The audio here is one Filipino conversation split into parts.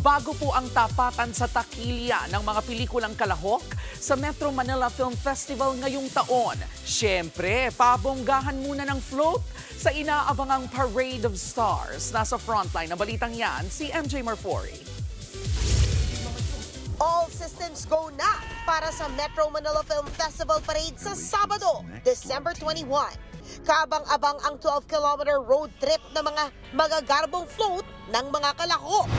Bago po ang tapatan sa takilya ng mga pelikulang kalahok sa Metro Manila Film Festival ngayong taon. Siyempre, pabonggahan muna ng float sa inaabangang Parade of Stars. Nasa frontline na balitang yan, si MJ Marfori. All systems go na para sa Metro Manila Film Festival Parade sa Sabado, December 21. Kabang-abang ang 12-kilometer road trip ng mga magagarbong float ng mga kalahok.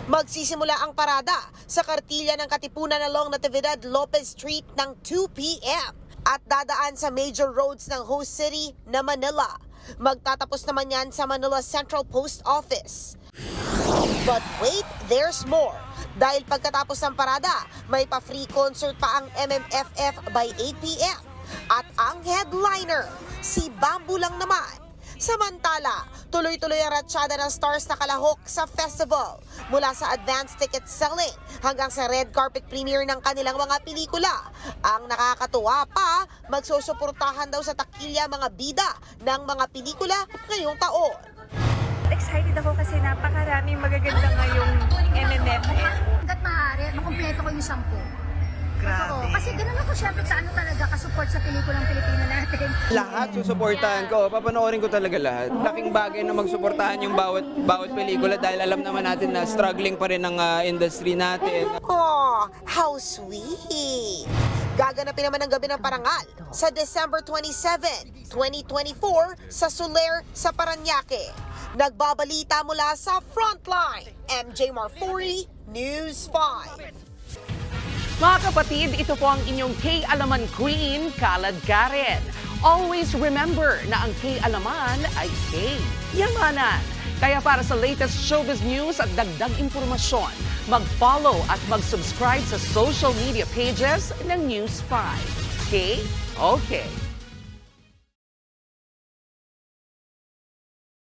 Magsisimula ang parada sa kartilya ng Katipunan along Natividad Lopez Street ng 2 p.m. at dadaan sa major roads ng host city na Manila. Magtatapos naman yan sa Manila Central Post Office. But wait, there's more. Dahil pagkatapos ng parada, may pa-free concert pa ang MMFF by 8 p.m. At ang headliner, si Bamboo lang naman. Samantala, tuloy-tuloy ang ratsyada ng stars na kalahok sa festival. Mula sa advanced ticket selling hanggang sa red carpet premiere ng kanilang mga pelikula. Ang nakakatuwa pa, magsusuportahan daw sa takilya mga bida ng mga pelikula ngayong taon. Excited ako kasi napakaraming magaganda ngayong MMFF. Hanggat maaari, makumpleto ko yung 10. Oo, kasi ganun ako syempre sa ano talaga, kasupport sa pelikulang Pilipino natin. Lahat susuportahan ko, papanoorin ko talaga lahat. Laking bagay na magsuportahan yung bawat pelikula dahil alam naman natin na struggling pa rin ang industry natin. Oh, how sweet! Gaganapin naman ang gabi ng parangal sa December 27, 2024 sa Soler sa Parañaque. Nagbabalita mula sa Frontline, MJ Marfori, News 5. Mga kapatid, ito po ang inyong K-Alaman Queen, Kalad Karen. Always remember na ang K-Alaman ay K-Yamanan. Kaya para sa latest showbiz news at dagdag impormasyon, mag-follow at mag-subscribe sa social media pages ng News 5. K? Okay.